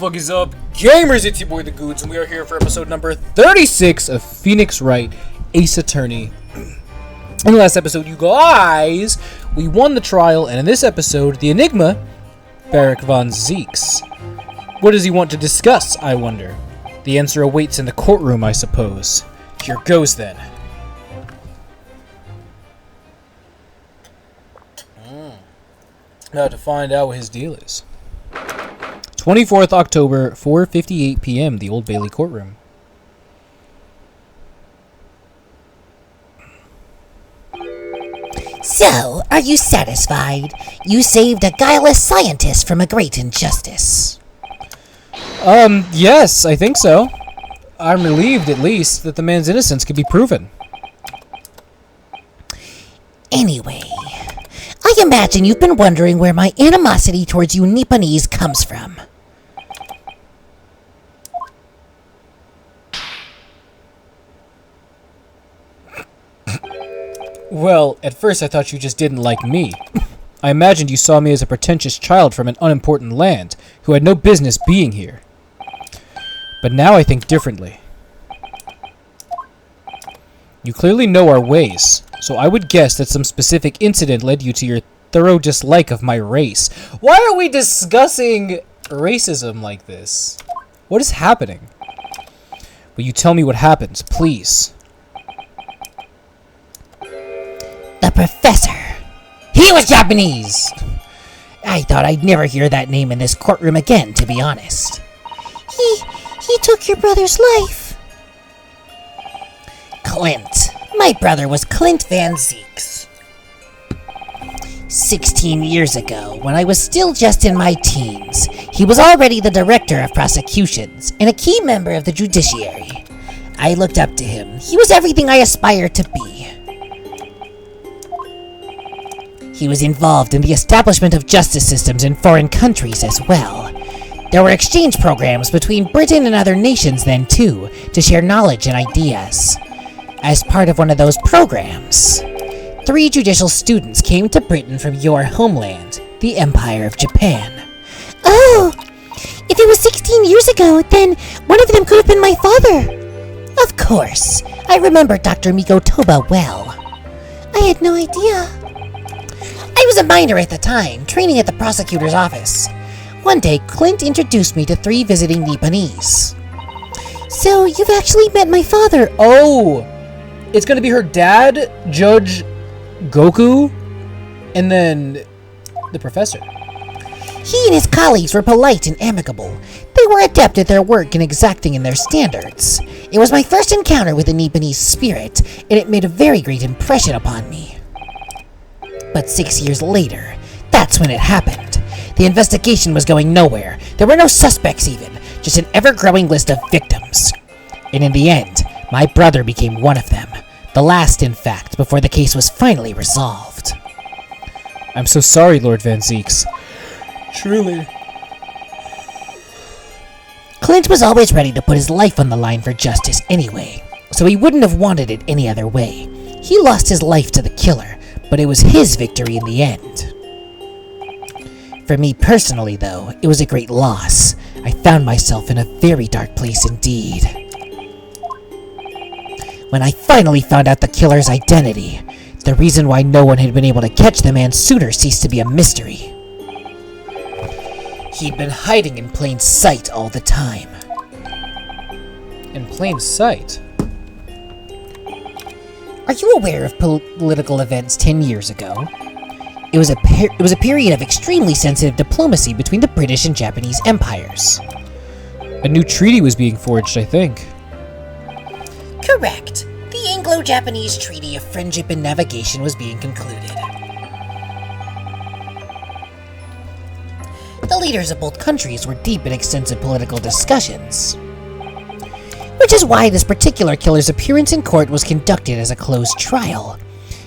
fuck is up, gamers? It's your boy the Goods, and we are here for episode number 36 of Phoenix Wright, Ace Attorney. In the last episode, you guys, we won the trial, and in this episode, the Enigma, Barrack von Zeeks. What does he want to discuss, I wonder? The answer awaits in the courtroom, I suppose. Here goes, then. Now to find out what his deal is. 24th October, 4:58 p.m., the Old Bailey courtroom. So, are you satisfied? You saved a guileless scientist from a great injustice. Yes, I think so. I'm relieved, at least, that the man's innocence could be proven. Anyway, I imagine you've been wondering where my animosity towards you Nipponese comes from. Well, at first I thought you just didn't like me. I imagined you saw me as a pretentious child from an unimportant land, who had no business being here. But now I think differently. You clearly know our ways, so I would guess that some specific incident led you to your thorough dislike of my race. Why are we discussing racism like this? What is happening? Will you tell me what happened, please? The professor. He was Japanese! I thought I'd never hear that name in this courtroom again, to be honest. He took your brother's life. Clint. My brother was Clint Van Zeeks. 16 years ago, when I was still just in my teens, he was already the director of prosecutions and a key member of the judiciary. I looked up to him. He was everything I aspired to be. He was involved in the establishment of justice systems in foreign countries as well. There were exchange programs between Britain and other nations then too, to share knowledge and ideas. As part of one of those programs, 3 judicial students came to Britain from your homeland, the Empire of Japan. Oh! If it was 16 years ago, then one of them could have been my father. Of course. I remember Dr. Miko Toba well. I had no idea. I was a minor at the time, training at the prosecutor's office. One day, Clint introduced me to 3 visiting Nipponese. So, you've actually met my father. Oh! It's gonna be her dad, Judge Goku, and then the professor. He and his colleagues were polite and amicable. They were adept at their work and exacting in their standards. It was my first encounter with the Nipponese spirit, and it made a very great impression upon me. But 6 years later, that's when it happened. The investigation was going nowhere. There were no suspects even, just an ever-growing list of victims. And in the end, my brother became one of them. The last, in fact, before the case was finally resolved. I'm so sorry, Lord Van Zeeks. Truly. Clint was always ready to put his life on the line for justice anyway, so he wouldn't have wanted it any other way. He lost his life to the killer, but it was his victory in the end. For me personally, though, it was a great loss. I found myself in a very dark place indeed. When I finally found out the killer's identity, the reason why no one had been able to catch the man sooner ceased to be a mystery. He'd been hiding in plain sight all the time. In plain sight? Are you aware of political events 10 years ago? It was a period of extremely sensitive diplomacy between the British and Japanese empires. A new treaty was being forged, I think. Correct. The Anglo-Japanese Treaty of Friendship and Navigation was being concluded. The leaders of both countries were deep in extensive political discussions. Which is why this particular killer's appearance in court was conducted as a closed trial.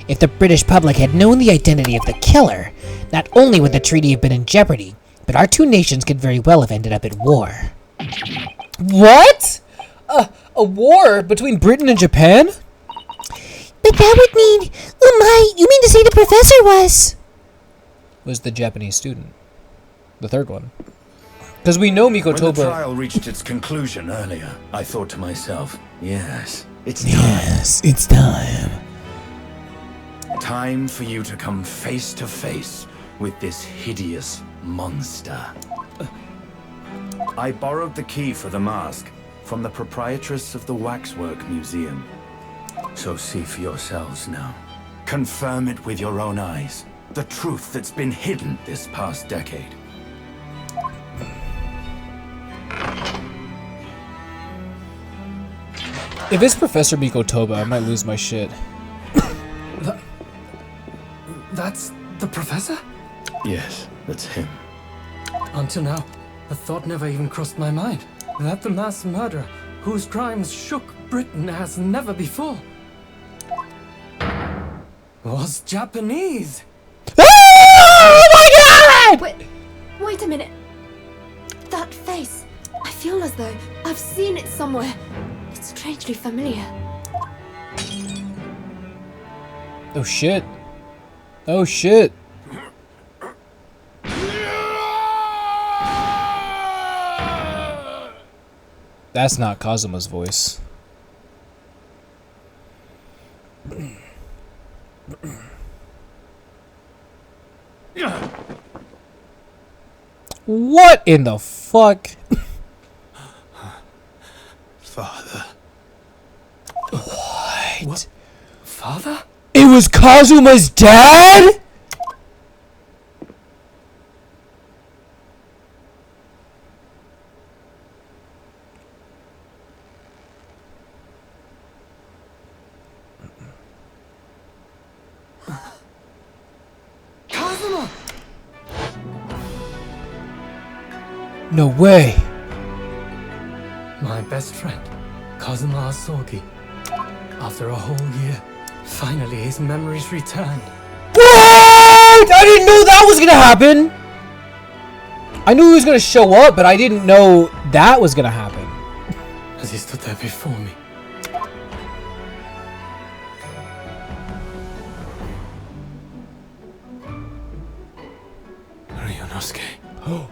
If the British public had known the identity of the killer, not only would the treaty have been in jeopardy, but our 2 nations could very well have ended up at war. What? A war between Britain and Japan? But that would mean... Oh my, you mean to say the professor was... Was the Japanese student. The third one. Because we know When the Mikotoba. trial reached its conclusion earlier, I thought to myself, yes, it's time. Yes, it's time. Time for you to come face to face with this hideous monster. I borrowed the key for the mask from the proprietress of the Waxwork Museum. So see for yourselves now. Confirm it with your own eyes. The truth that's been hidden this past decade. If it's Professor Mikotoba, I might lose my shit. That's the professor? Yes, that's him. Until now, the thought never even crossed my mind that the mass murderer, whose crimes shook Britain as never before, was Japanese. Oh my god! Wait a minute. That face. I feel as though I've seen it somewhere. It's strangely familiar. Oh shit. Oh shit. That's not Kazuma's voice. What in the fuck? Father. What? Father? It was Kazuma's dad? Kazuma! No way. My best friend, Kazuma Asogi. After a whole year, finally his memories returned. What? I didn't know that was gonna happen. I knew he was gonna show up, but I didn't know that was gonna happen. As he stood there before me. Ryunosuke. Oh.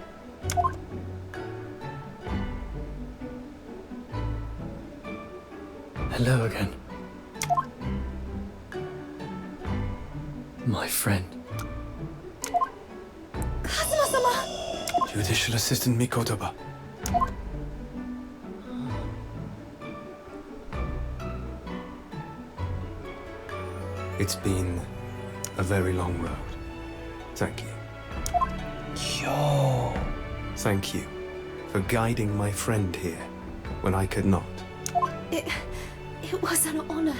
Hello again. My friend. Kazuma-sama! Judicial Assistant Mikotoba. It's been a very long road. Thank you. Yo. Thank you for guiding my friend here when I could not. It was an honor.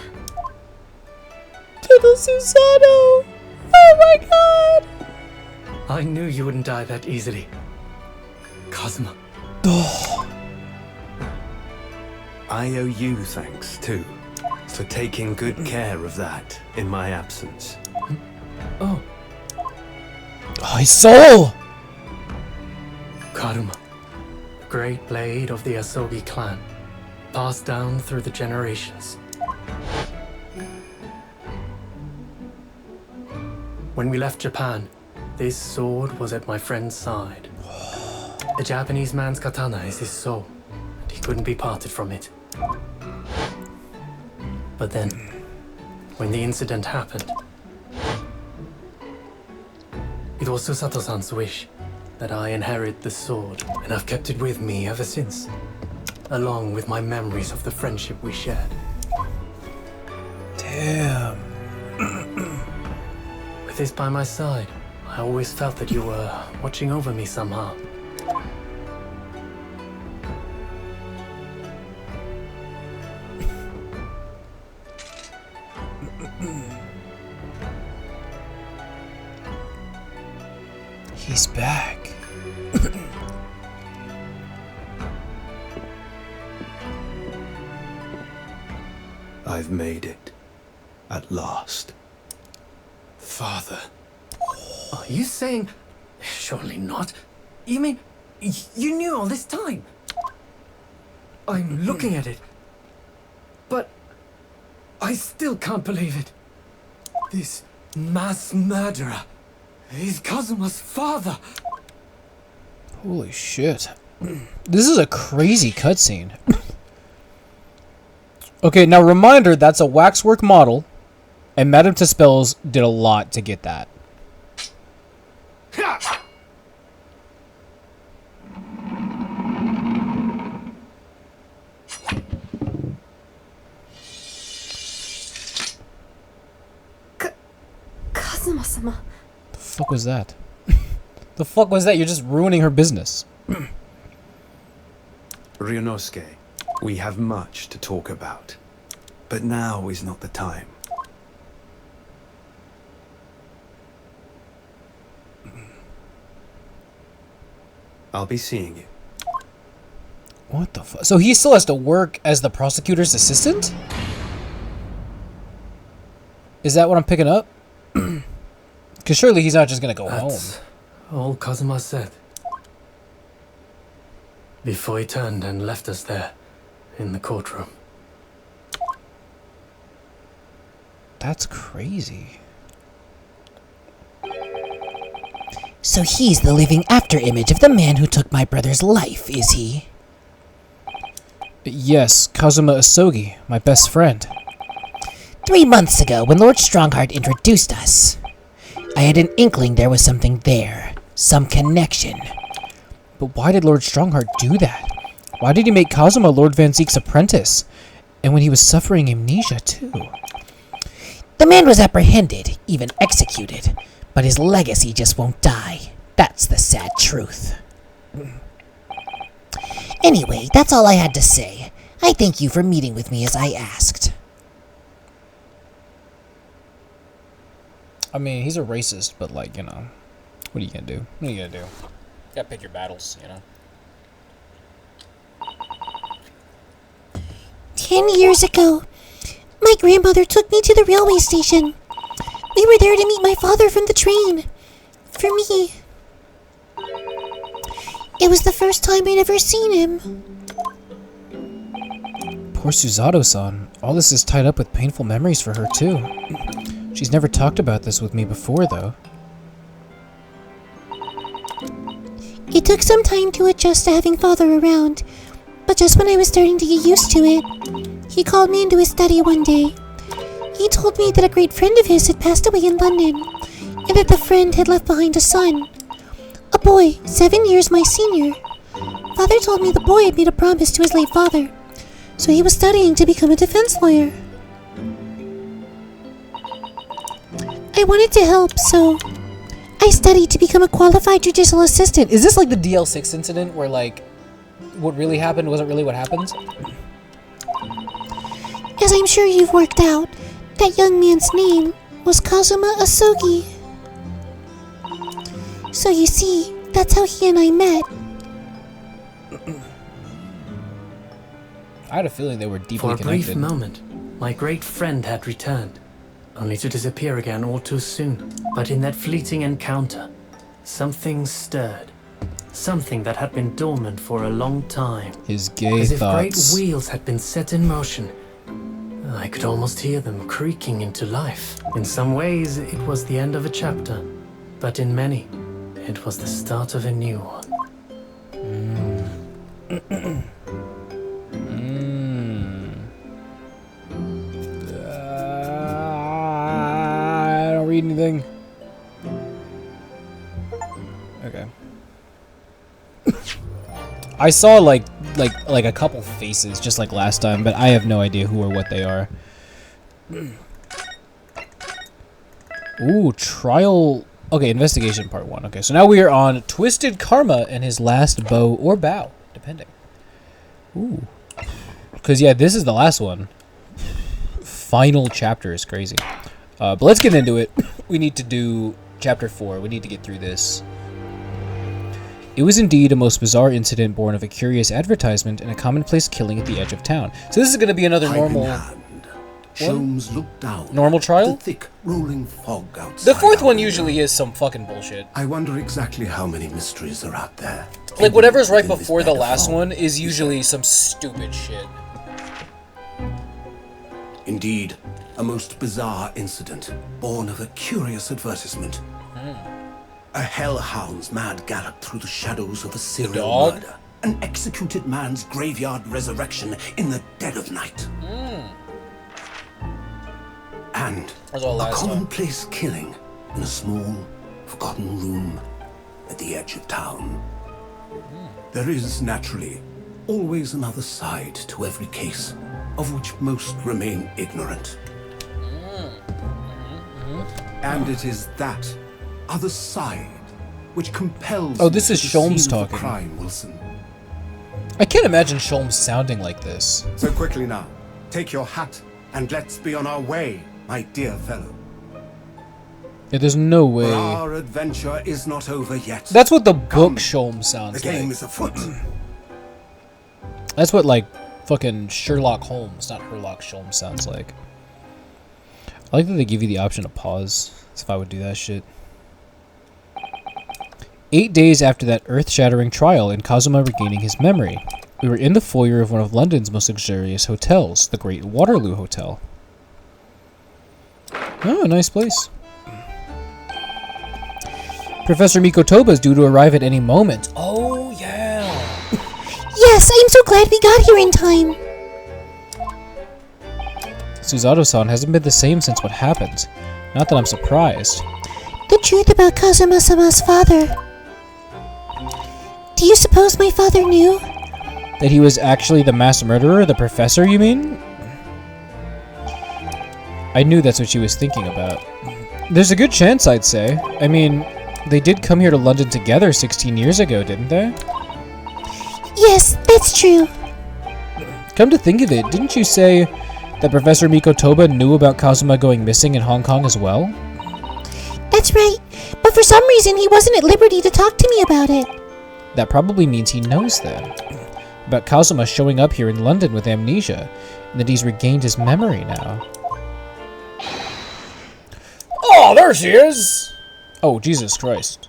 Tito Susano. Oh my god. I knew you wouldn't die that easily. Kazuma. I owe you thanks, too, for taking good care of that in my absence. Oh, Oh, his soul. Karuma. The great blade of the Asogi clan. Passed down through the generations. When we left Japan, this sword was at my friend's side. A Japanese man's katana is his soul, and he couldn't be parted from it. But then, when the incident happened, it was Susato-san's wish that I inherit the sword, and I've kept it with me ever since, along with my memories of the friendship we shared. Damn. With this by my side, I always felt that you were watching over me somehow. He's back. I've made it. At last. Father. Are you saying... Surely not. You mean... You knew all this time? I'm looking at it. But... I still can't believe it. This mass murderer is Kazuma's father. Holy shit. This is a crazy cutscene. Okay, now reminder, that's a waxwork model, and Madame Tuspel's did a lot to get that. Kazuma-sama. The fuck was that? The fuck was that? You're just ruining her business. Ryunosuke, we have much to talk about, but now is not the time. I'll be seeing you. What the fuck? So he still has to work as the prosecutor's assistant? Is that what I'm picking up? Because surely he's not just gonna go That's all Kazuma said. Before he turned and left us there, in the courtroom. That's crazy. So he's the living after image of the man who took my brother's life, is he? Yes, Kazuma Asogi, my best friend. 3 months ago, when Lord Strongheart introduced us, I had an inkling there was something there. Some connection. But why did Lord Strongheart do that? Why did he make Kazuma Lord Van Zeek's apprentice? And when he was suffering amnesia, too. The man was apprehended, even executed, but his legacy just won't die. That's the sad truth. Anyway, that's all I had to say. I thank you for meeting with me as I asked. I mean, he's a racist, but like, you know, what are you gonna do? What are you gonna do? You gotta pick your battles, you know? 10 years ago, my grandmother took me to the railway station. We were there to meet my father from the train. For me. It was the first time I'd ever seen him. Poor Suzato-san. All this is tied up with painful memories for her, too. She's never talked about this with me before, though. It took some time to adjust to having father around, but just when I was starting to get used to it, he called me into his study one day. He told me that a great friend of his had passed away in London, and that the friend had left behind a son. A boy, 7 years my senior. Father told me the boy had made a promise to his late father, so he was studying to become a defense lawyer. I wanted to help, so I studied to become a qualified judicial assistant. Is this like the DL6 incident where, like, what really happened wasn't really what happened? As I'm sure you've worked out, that young man's name was Kazuma Asogi. So you see, that's how he and I met. I had a feeling they were deeply For a connected. brief moment, my great friend had returned, only to disappear again all too soon. But in that fleeting encounter, something stirred. Something that had been dormant for a long time. His gay As if great thoughts. wheels had been set in motion. I could almost hear them creaking into life. In some ways, it was the end of a chapter, but in many, it was the start of a new one. I don't read anything. Okay. I saw like a couple faces just like last time, but I have no idea who or what they are. Ooh, trial. Okay, investigation part 1. Okay, so now we are on Twisted Karma and his last bow or bow, depending. Ooh. Because, yeah, this is the last one. Final chapter is crazy. But let's get into it. We need to do chapter 4. We need to get through this. It was indeed a most bizarre incident born of a curious advertisement and a commonplace killing at the edge of town. So this is going to be another normal... Sholmes looked down. Normal trial? The thick, rolling fog outside. The fourth one our usually window. is some fucking bullshit. I wonder exactly how many mysteries are out there. Like, whatever's right In this before the bag of last fog. one is usually some stupid shit. Indeed, a most bizarre incident, born of a curious advertisement. A hellhound's mad gallop through the shadows of a serial Dog? murder an executed man's graveyard resurrection in the dead of night. And a commonplace killing in a small, forgotten room at the edge of town. There is, naturally, always another side to every case, of which most remain ignorant. And it is that other side which compels this is Sholmes talking. Crime, Wilson. I can't imagine Sholmes sounding like this. So quickly now, take your hat and let's be on our way, my dear fellow. Yeah, there's no way. For our adventure is not over yet. That's what the book Sholmes sounds The game like. is afoot. That's what, like, fucking Sherlock Holmes, not Herlock Sholmes, sounds like. I like that they give you the option to pause, as if I would do that shit. 8 days after that earth-shattering trial and Kazuma regaining his memory, we were in the foyer of one of London's most luxurious hotels, the Great Waterloo Hotel. Oh, a nice place. Professor Mikotoba is due to arrive at any moment. Oh, yeah. Yes, I am so glad we got here in time. Suzato-san hasn't been the same since what happened. Not that I'm surprised. The truth about Kazuma-sama's father. Do you suppose my father knew? That he was actually the mass murderer, the professor, you mean? I knew that's what she was thinking about. There's a good chance, I'd say. I mean, they did come here to London together 16 years ago, didn't they? Yes, that's true. Come to think of it, didn't you say that Professor Mikotoba knew about Kazuma going missing in Hong Kong as well? That's right, but for some reason he wasn't at liberty to talk to me about it. That probably means he knows then. About Kazuma showing up here in London with amnesia, and that he's regained his memory now. Oh, there she is! Oh, Jesus Christ.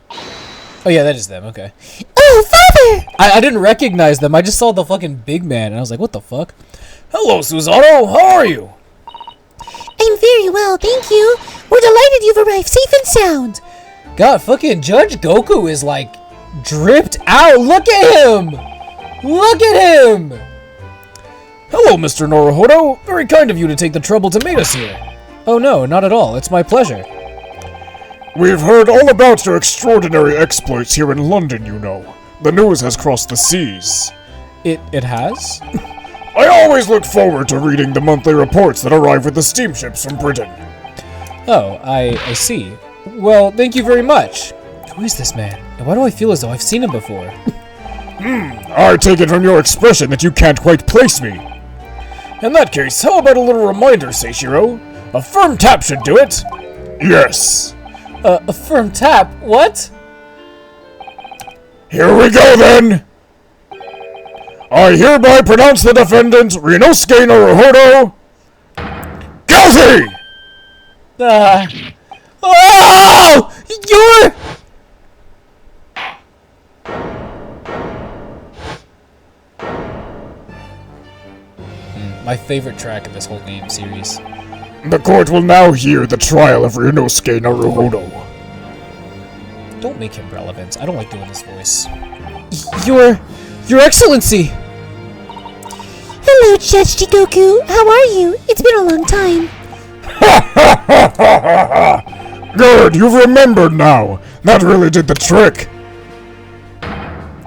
Oh yeah, that is them, okay. Oh, Father! I didn't recognize them, I just saw the fucking big man, and I was like, what the fuck? Hello, Suzato, how are you? I'm very well, thank you. We're delighted you've arrived safe and sound. God, fucking Judge Goku is like dripped out. Look at him! Look at him! Hello, Mr. Naruhodo. Very kind of you to take the trouble to meet us here. Oh no, not at all. It's my pleasure. We've heard all about your extraordinary exploits here in London, you know. The news has crossed the seas. It has? I always look forward to reading the monthly reports that arrive with the steamships from Britain. Oh, I see. Well, thank you very much. Who is this man? And why do I feel as though I've seen him before? I take it from your expression that you can't quite place me. In that case, how about a little reminder, Seishiro? A firm tap should do it. Yes. A firm tap? What? Here we go then! I hereby pronounce the defendant, Ryunosuke Naruhodo, guilty! Oh! You're... My favorite track in this whole game series. The court will now hear the trial of Ryunosuke Naruhodo. Don't make him relevant. I don't like doing this voice. Your Excellency! Hello, Judge Jigoku. How are you? It's been a long time. Good, you've remembered now. That really did the trick.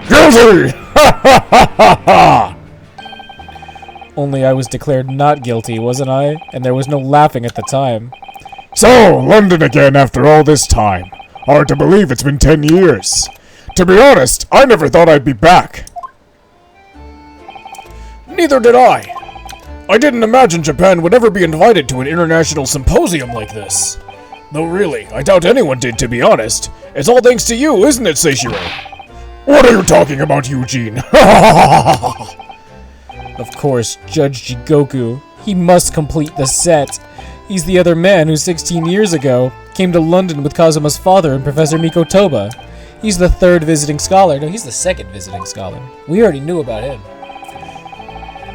Guilty! Only I was declared not guilty, wasn't I? And there was no laughing at the time. So, London again after all this time. Hard to believe it's been 10 years. To be honest, I never thought I'd be back. Neither did I. I didn't imagine Japan would ever be invited to an international symposium like this. Though really, I doubt anyone did, to be honest. It's all thanks to you, isn't it, Seishiro? What are you talking about, Eugene? Of course, Judge Jigoku. He must complete the set. He's the other man who 16 years ago came to London with Kazuma's father and Professor Mikotoba. He's the third visiting scholar. No, he's the second visiting scholar. We already knew about him.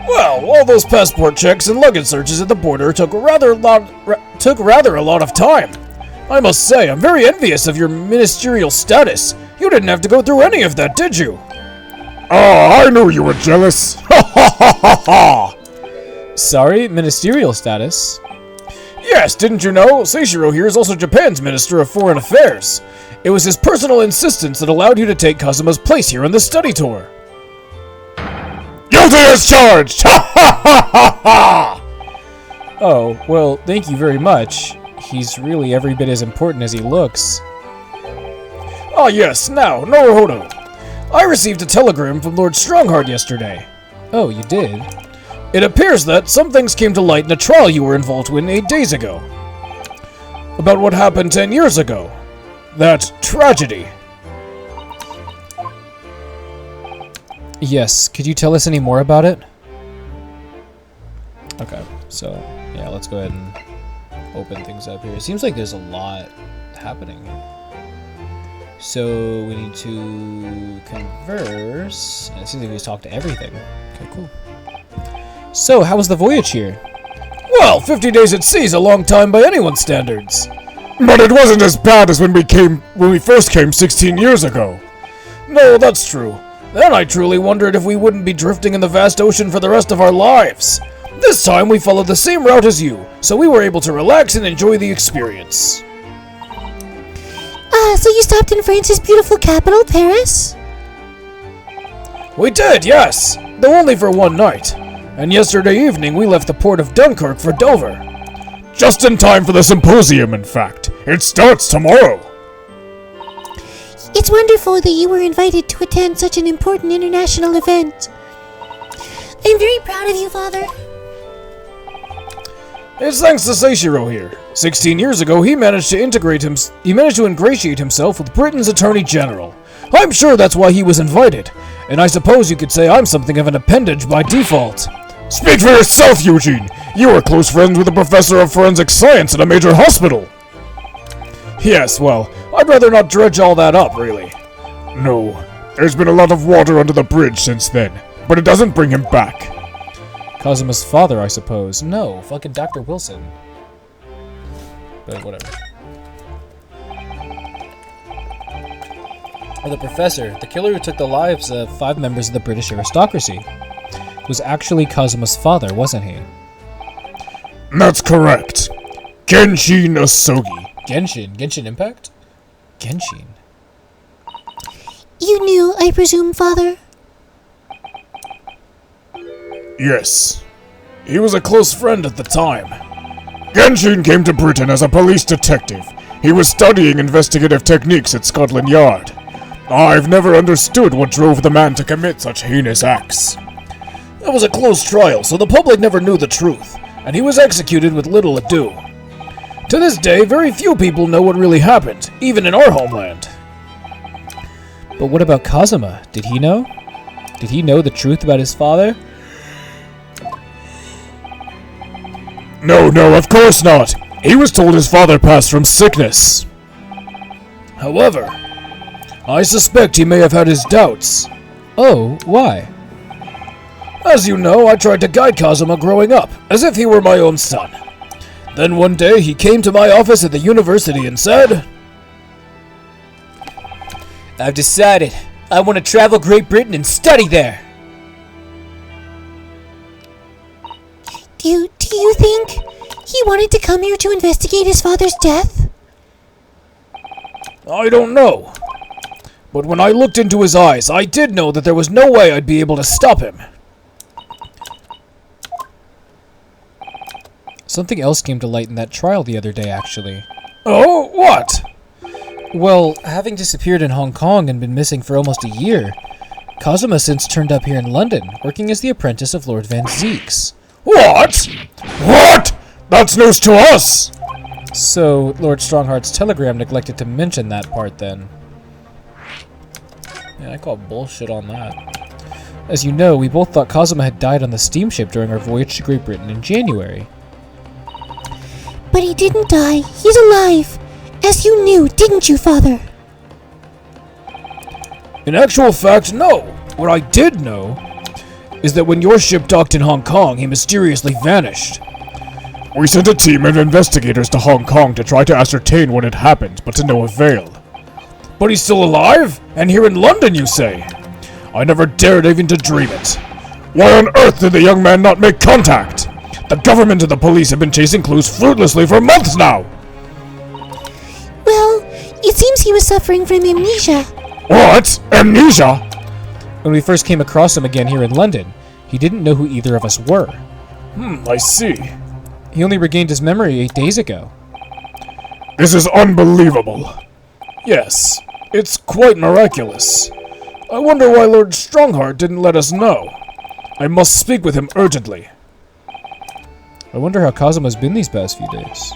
Well, all those passport checks and luggage searches at the border took rather a lot of time. I must say, I'm very envious of your ministerial status. You didn't have to go through any of that, did you? Oh, I knew you were jealous. Ha ha ha ha ha! Sorry, ministerial status. Yes, didn't you know? Seishiro here is also Japan's Minister of Foreign Affairs. It was his personal insistence that allowed you to take Kazuma's place here on the study tour. Guilty as charged! Ha ha ha ha ha! Oh, well, thank you very much. He's really every bit as important as he looks. Ah yes, now, Norohodo. I received a telegram from Lord Strongheart yesterday. Oh, you did? It appears that some things came to light in a trial you were involved in 8 days ago. About what happened 10 years ago. That tragedy. Yes, could you tell us any more about it? Okay, so, yeah, let's go ahead and open things up here. It seems like there's a lot happening here. So, we need to converse. And it seems like we just talk to everything. Okay, cool. So, how was the voyage here? Well, 50 days at sea is a long time by anyone's standards. But it wasn't as bad as when we first came 16 years ago. No, that's true. Then I truly wondered if we wouldn't be drifting in the vast ocean for the rest of our lives. This time we followed the same route as you, so we were able to relax and enjoy the experience. So you stopped in France's beautiful capital, Paris? We did, yes, though only for one night. And yesterday evening we left the port of Dunkirk for Dover. Just in time for the symposium, in fact. It starts tomorrow. It's wonderful that you were invited to attend such an important international event. I'm very proud of you, Father. It's thanks to Seishiro here. 16 years ago, he managed to ingratiate himself with Britain's Attorney General. I'm sure that's why he was invited, and I suppose you could say I'm something of an appendage by default. Speak for yourself, Eugene! You were close friends with a professor of forensic science at a major hospital! Yes, well, I'd rather not dredge all that up, really. No, there's been a lot of water under the bridge since then, but it doesn't bring him back. Kazuma's father, I suppose. No, fucking Dr. Wilson. But whatever. Or the professor, the killer who took the lives of 5 members of the British aristocracy, was actually Kazuma's father, wasn't he? That's correct. Genshin Asogi. Genshin Impact? Genshin. You knew, I presume, Father? Yes. He was a close friend at the time. Genshin came to Britain as a police detective. He was studying investigative techniques at Scotland Yard. I've never understood what drove the man to commit such heinous acts. It was a closed trial, so the public never knew the truth, and he was executed with little ado. To this day, very few people know what really happened, even in our homeland. But what about Kazuma? Did he know? Did he know the truth about his father? No, of course not. He was told his father passed from sickness. However, I suspect he may have had his doubts. Oh, why? As you know, I tried to guide Kazuma growing up, as if he were my own son. Then one day, he came to my office at the university and said, I've decided. I want to travel Great Britain and study there. Do you think he wanted to come here to investigate his father's death? I don't know. But when I looked into his eyes, I did know that there was no way I'd be able to stop him. Something else came to light in that trial the other day, actually. Oh, what? Well, having disappeared in Hong Kong and been missing for almost a year, Kazuma since turned up here in London, working as the apprentice of Lord Van Zeeks. What? What? That's news to us! So, Lord Strongheart's telegram neglected to mention that part then. Yeah, I call bullshit on that. As you know, we both thought Kazuma had died on the steamship during our voyage to Great Britain in January. But he didn't die. He's alive. As you knew, didn't you, Father? In actual fact, no. What I did know is that when your ship docked in Hong Kong, he mysteriously vanished. We sent a team of investigators to Hong Kong to try to ascertain what had happened, but to no avail. But he's still alive? And here in London, you say? I never dared even to dream it. Why on earth did the young man not make contact? The government and the police have been chasing clues fruitlessly for months now! Well, it seems he was suffering from amnesia. What? Amnesia? When we first came across him again here in London, he didn't know who either of us were. I see. He only regained his memory 8 days ago. This is unbelievable. Yes, it's quite miraculous. I wonder why Lord Strongheart didn't let us know. I must speak with him urgently. I wonder how Kazuma's been these past few days.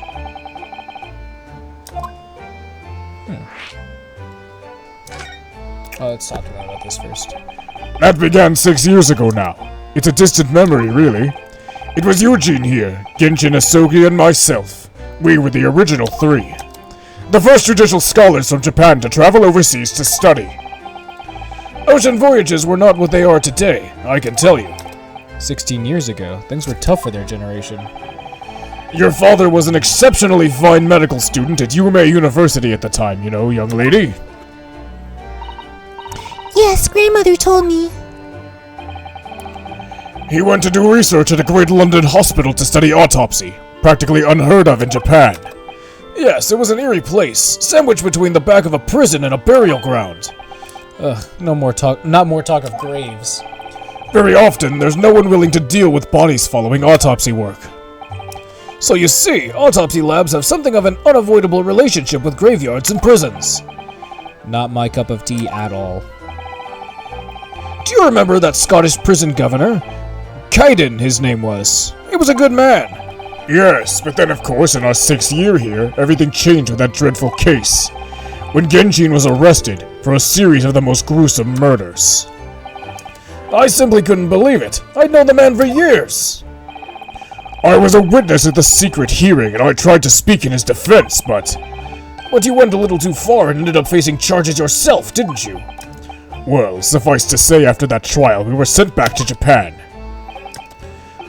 Oh, let's talk about this first. That began 6 years ago now. It's a distant memory, really. It was Eugene here, Genshin Asogi, and myself. We were the original 3. The first judicial scholars from Japan to travel overseas to study. Ocean voyages were not what they are today, I can tell you. 16 years ago, things were tough for their generation. Your father was an exceptionally fine medical student at Yume University at the time, you know, young lady. Yes, grandmother told me. He went to do research at a great London hospital to study autopsy, practically unheard of in Japan. Yes, it was an eerie place, sandwiched between the back of a prison and a burial ground. Not more talk of graves. Very often, there's no one willing to deal with bodies following autopsy work. So you see, autopsy labs have something of an unavoidable relationship with graveyards and prisons. Not my cup of tea at all. Do you remember that Scottish prison governor? Kaiden, his name was. He was a good man. Yes, but then of course in our 6th year here, everything changed with that dreadful case. When Genshin was arrested for a series of the most gruesome murders. I simply couldn't believe it. I'd known the man for years. I was a witness at the secret hearing and I tried to speak in his defense, but you went a little too far and ended up facing charges yourself, didn't you? Well, suffice to say, after that trial, we were sent back to Japan.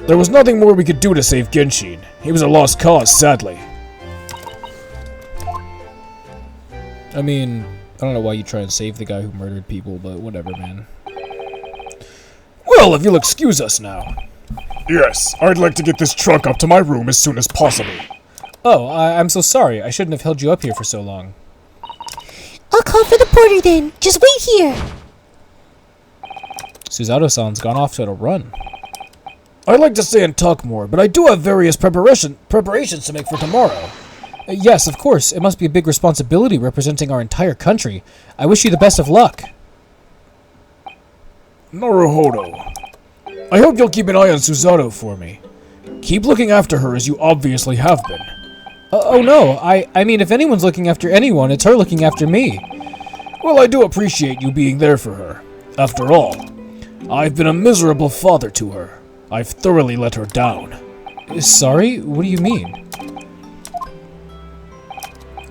There was nothing more we could do to save Genshin. He was a lost cause, sadly. I mean, I don't know why you try and save the guy who murdered people, but whatever, man. Well, if you'll excuse us now. Yes, I'd like to get this trunk up to my room as soon as possible. Oh, I'm so sorry. I shouldn't have held you up here for so long. I'll call for the porter then. Just wait here. Suzato-san's gone off on a run. I'd like to stay and talk more, but I do have various preparations to make for tomorrow. Yes, of course. It must be a big responsibility representing our entire country. I wish you the best of luck. Naruhodo. I hope you'll keep an eye on Suzato for me. Keep looking after her as you obviously have been. Oh no, I mean if anyone's looking after anyone, it's her looking after me. Well, I do appreciate you being there for her. After all, I've been a miserable father to her. I've thoroughly let her down. Sorry? What do you mean?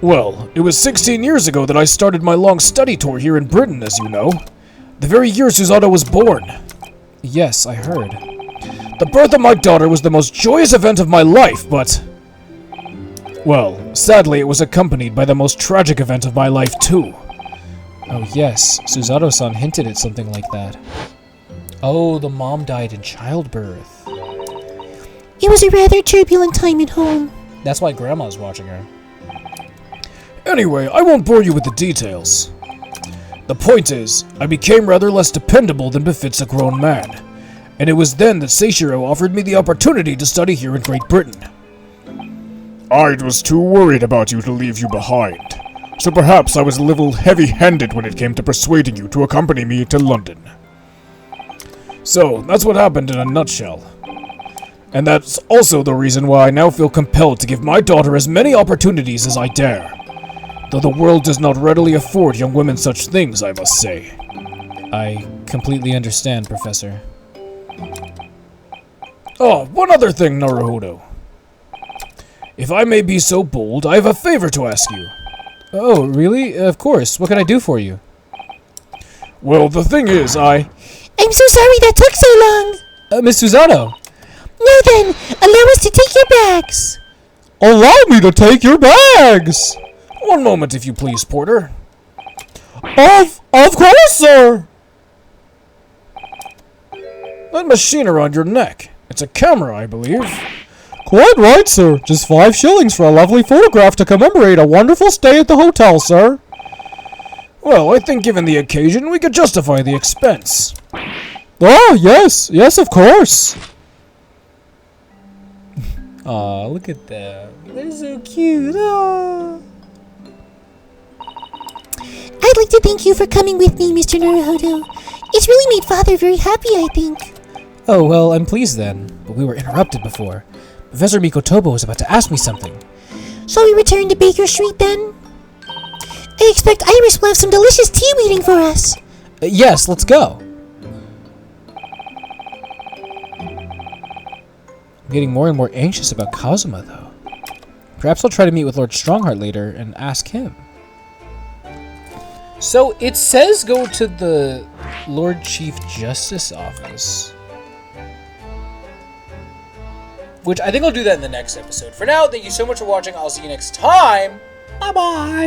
Well, it was 16 years ago that I started my long study tour here in Britain, as you know. The very year Suzato was born. Yes, I heard. The birth of my daughter was the most joyous event of my life, but... well, sadly it was accompanied by the most tragic event of my life, too. Oh yes, Suzato-san hinted at something like that. Oh, the mom died in childbirth. It was a rather turbulent time at home. That's why Grandma's watching her. Anyway, I won't bore you with the details. The point is, I became rather less dependable than befits a grown man. And it was then that Seishiro offered me the opportunity to study here in Great Britain. I was too worried about you to leave you behind. So perhaps I was a little heavy-handed when it came to persuading you to accompany me to London. So, that's what happened in a nutshell. And that's also the reason why I now feel compelled to give my daughter as many opportunities as I dare. Though the world does not readily afford young women such things, I must say. I completely understand, Professor. Oh, one other thing, Naruhodo. If I may be so bold, I have a favor to ask you. Oh, really? Of course. What can I do for you? Well, the thing is, I'm so sorry that took so long. Miss Suzato. Now then, allow us to take your bags. Allow me to take your bags! One moment, if you please, Porter. Of course, sir! That machine around your neck. It's a camera, I believe. Quite right, sir. Just 5 shillings for a lovely photograph to commemorate a wonderful stay at the hotel, sir. Well, I think given the occasion, we could justify the expense. Oh, yes. Yes, of course. Aw, look at them. They're so cute. Aww. I'd like to thank you for coming with me, Mr. Naruhodo. It's really made Father very happy, I think. Oh, well, I'm pleased then. But we were interrupted before. Professor Mikotobo was about to ask me something. Shall we return to Baker Street then? I expect Iris will have some delicious tea waiting for us. Yes, let's go. I'm getting more and more anxious about Kazuma, though. Perhaps I'll try to meet with Lord Strongheart later and ask him. So, it says go to the Lord Chief Justice office. Which I think I'll do that in the next episode. For now, thank you so much for watching. I'll see you next time. Bye-bye.